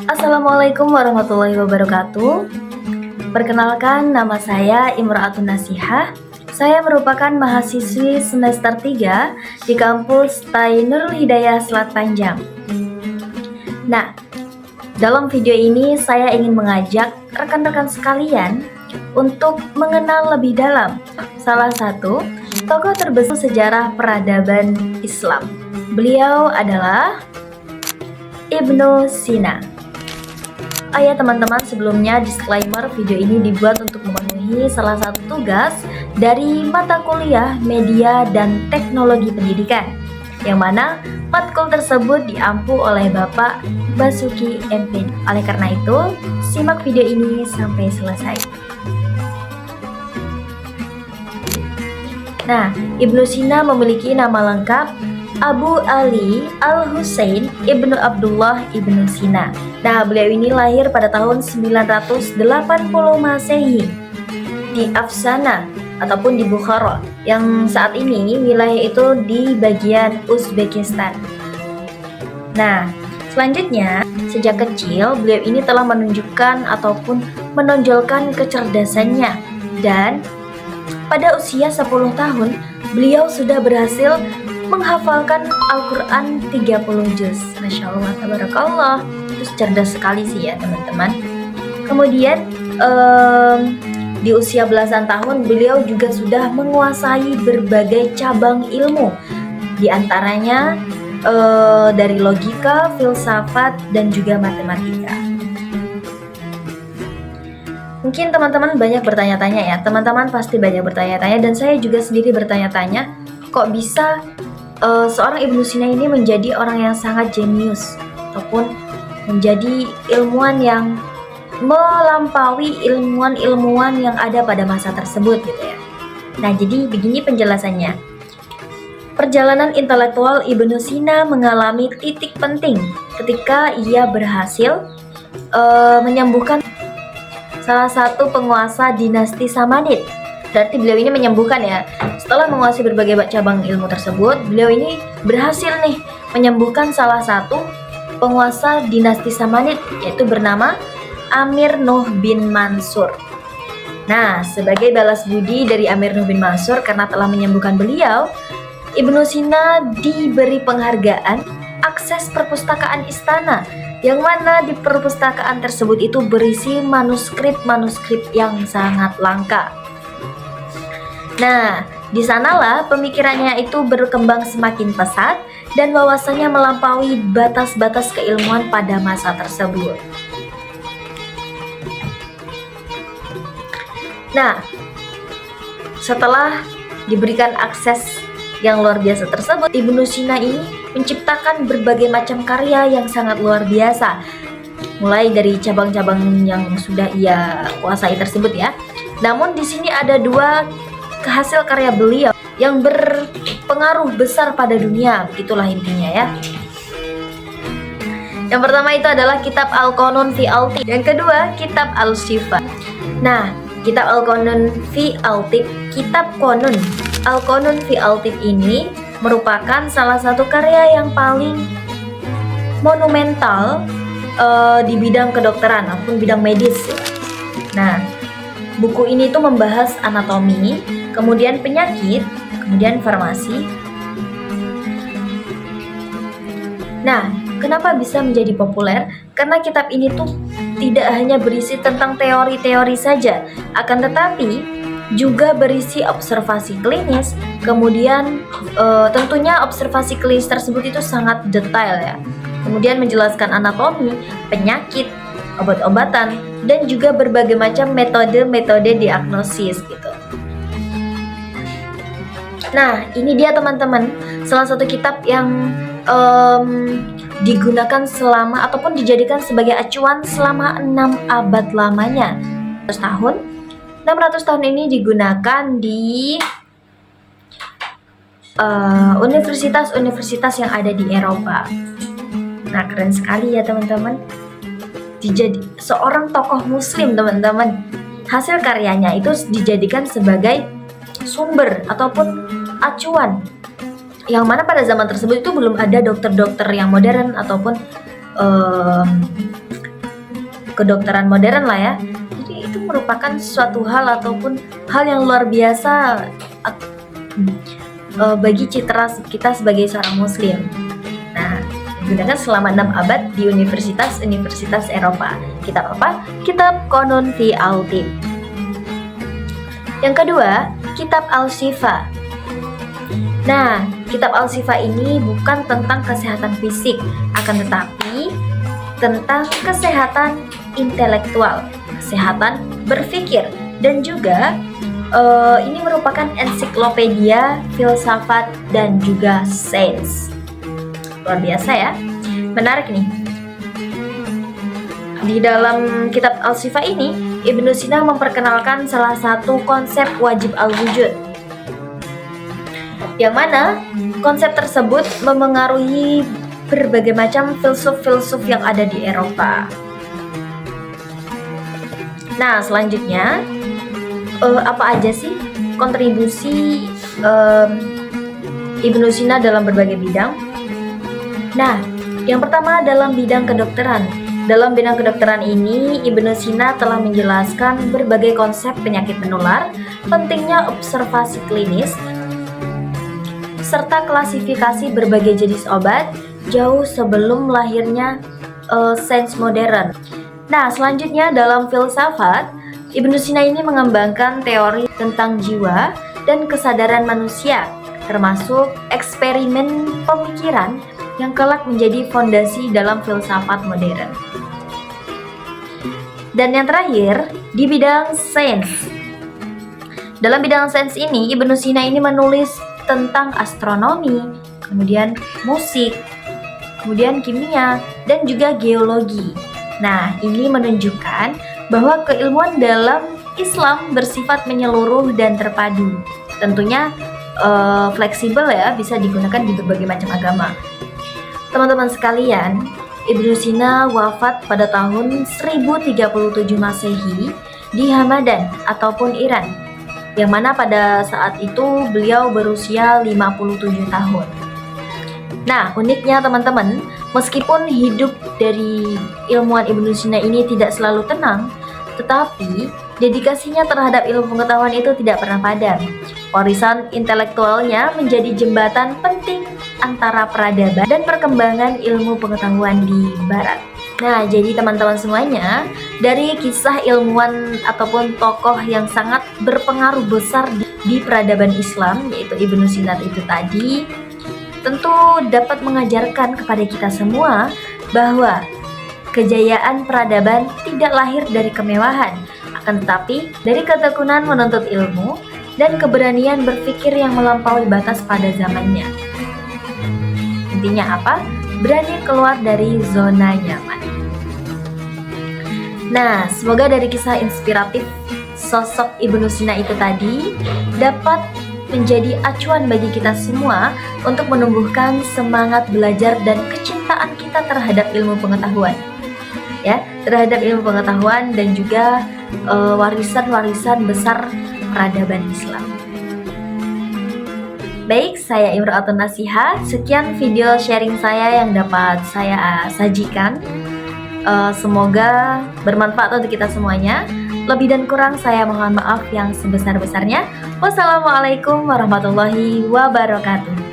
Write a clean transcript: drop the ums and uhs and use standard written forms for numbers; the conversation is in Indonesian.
Assalamualaikum warahmatullahi wabarakatuh. Perkenalkan, nama saya Imro'atun Nasihah. Saya merupakan mahasiswi semester 3 di kampus TAI Nurul Hidayah Selat Panjang. Nah, dalam video ini saya ingin mengajak rekan-rekan sekalian untuk mengenal lebih dalam salah satu tokoh terbesar sejarah peradaban Islam. Beliau adalah Ibnu Sina. Ya teman-teman, sebelumnya disclaimer, video ini dibuat untuk memenuhi salah satu tugas dari mata kuliah Media dan Teknologi Pendidikan, yang mana matkul tersebut diampu oleh Bapak Basuki MP. Oleh karena itu, simak video ini sampai selesai. Nah, Ibnu Sina memiliki nama lengkap Abu Ali Al-Husain Ibnu Abdullah Ibnu Sina. Nah, beliau ini lahir pada tahun 980 Masehi di Afsana ataupun di Bukhara, yang saat ini wilayah itu di bagian Uzbekistan. Nah, selanjutnya, sejak kecil beliau ini telah menunjukkan ataupun menonjolkan kecerdasannya, dan pada usia 10 tahun beliau sudah berhasil menghafalkan Al-Quran 30 juz. Masya Allah, tabarakallah. Itu cerdas sekali sih ya teman-teman. Kemudian di usia belasan tahun beliau juga sudah menguasai berbagai cabang ilmu, di antaranya dari logika, filsafat, dan juga matematika. Mungkin teman-teman banyak bertanya-tanya ya, teman-teman pasti banyak bertanya-tanya, dan saya juga sendiri bertanya-tanya, kok bisa seorang Ibnu Sina ini menjadi orang yang sangat jenius ataupun menjadi ilmuwan yang melampaui ilmuwan-ilmuwan yang ada pada masa tersebut gitu ya. Nah, jadi begini penjelasannya. Perjalanan intelektual Ibnu Sina mengalami titik penting ketika ia berhasil menyembuhkan salah satu penguasa dinasti Samanid. Berarti beliau ini menyembuhkan ya. Setelah menguasai berbagai cabang ilmu tersebut, beliau ini berhasil nih menyembuhkan salah satu penguasa dinasti Samanid, yaitu bernama Amir Nuh bin Mansur. Nah, sebagai balas budi dari Amir Nuh bin Mansur karena telah menyembuhkan beliau, Ibnu Sina diberi penghargaan akses perpustakaan istana, yang mana di perpustakaan tersebut itu berisi manuskrip-manuskrip yang sangat langka. Nah, di sanalah pemikirannya itu berkembang semakin pesat dan wawasannya melampaui batas-batas keilmuan pada masa tersebut. Nah, setelah diberikan akses yang luar biasa tersebut, Ibnu Sina ini menciptakan berbagai macam karya yang sangat luar biasa, mulai dari cabang-cabang yang sudah ia kuasai tersebut ya. Namun di sini ada dua hasil karya beliau yang berpengaruh besar pada dunia, itulah intinya ya. Yang pertama itu adalah kitab Al-Qanun fi Al-Tib, yang kedua kitab Al-Shifa. Nah, kitab Al-Qanun fi Al-Tib, kitab Qanun Al-Qanun fi Al-Tib ini merupakan salah satu karya yang paling monumental di bidang kedokteran ataupun bidang medis ya. Nah, buku ini tuh membahas anatomi, kemudian penyakit, kemudian farmasi. Nah, kenapa bisa menjadi populer? Karena kitab ini tuh tidak hanya berisi tentang teori-teori saja, akan tetapi juga berisi observasi klinis. Kemudian tentunya observasi klinis tersebut itu sangat detail ya. Kemudian menjelaskan anatomi, penyakit, obat-obatan, dan juga berbagai macam metode-metode diagnosis gitu. Nah, ini dia teman-teman, salah satu kitab yang digunakan selama ataupun dijadikan sebagai acuan selama 6 abad lamanya. 600 tahun ini digunakan di universitas-universitas yang ada di Eropa. Nah, keren sekali ya teman-teman. Seorang tokoh muslim teman-teman, hasil karyanya itu dijadikan sebagai sumber ataupun acuan, yang mana pada zaman tersebut itu belum ada dokter-dokter yang modern ataupun kedokteran modern lah ya. Jadi itu merupakan suatu hal ataupun hal yang luar biasa bagi citra kita sebagai seorang muslim. Nah, digunakan selama 6 abad di universitas-universitas Eropa. Kitab apa? Kitab Qanun fi al-Tibb. Yang kedua, Kitab Al-Shifa. Nah, Kitab Al-Shifa ini bukan tentang kesehatan fisik, akan tetapi tentang kesehatan intelektual, kesehatan berpikir, dan juga ini merupakan ensiklopedia filsafat dan juga sains. Luar biasa ya, menarik nih. Di dalam Kitab Al-Shifa ini, Ibnu Sina memperkenalkan salah satu konsep wajib al-wujud, yang mana konsep tersebut memengaruhi berbagai macam filsuf-filsuf yang ada di Eropa. Nah, selanjutnya apa aja sih kontribusi Ibnu Sina dalam berbagai bidang? Nah, yang pertama dalam bidang kedokteran. Dalam bidang kedokteran ini, Ibnu Sina telah menjelaskan berbagai konsep penyakit menular, pentingnya observasi klinis, serta klasifikasi berbagai jenis obat jauh sebelum lahirnya sains modern. Nah, selanjutnya dalam filsafat, Ibnu Sina ini mengembangkan teori tentang jiwa dan kesadaran manusia, termasuk eksperimen pemikiran yang kelak menjadi fondasi dalam filsafat modern. Dan yang terakhir, di bidang sains. Dalam bidang sains ini, Ibnu Sina ini menulis tentang astronomi, kemudian musik, kemudian kimia, dan juga geologi. Nah, ini menunjukkan bahwa keilmuan dalam Islam bersifat menyeluruh dan terpadu. Tentunya fleksibel ya, bisa digunakan di berbagai macam agama. Teman-teman sekalian, Ibnu Sina wafat pada tahun 1037 Masehi di Hamadan ataupun Iran, yang mana pada saat itu beliau berusia 57 tahun. Nah, uniknya teman-teman, meskipun hidup dari ilmuwan Ibnu Sina ini tidak selalu tenang, tetapi dedikasinya terhadap ilmu pengetahuan itu tidak pernah padam. Warisan intelektualnya menjadi jembatan penting antara peradaban dan perkembangan ilmu pengetahuan di Barat. Nah, jadi teman-teman semuanya, dari kisah ilmuwan ataupun tokoh yang sangat berpengaruh besar di peradaban Islam, yaitu Ibnu Sina itu tadi, tentu dapat mengajarkan kepada kita semua bahwa kejayaan peradaban tidak lahir dari kemewahan, akan tetapi dari ketekunan menuntut ilmu dan keberanian berpikir yang melampaui batas pada zamannya. Intinya apa? Berani keluar dari zona nyaman. Nah, semoga dari kisah inspiratif sosok Ibnu Sina itu tadi dapat menjadi acuan bagi kita semua untuk menumbuhkan semangat belajar dan kecintaan kita terhadap ilmu pengetahuan. Ya, terhadap ilmu pengetahuan dan juga warisan-warisan besar peradaban Islam. Baik, saya Imro'atun Nasiha. Sekian video sharing saya yang dapat saya sajikan. Semoga bermanfaat untuk kita semuanya. Lebih dan kurang saya mohon maaf yang sebesar-besarnya. Wassalamualaikum warahmatullahi wabarakatuh.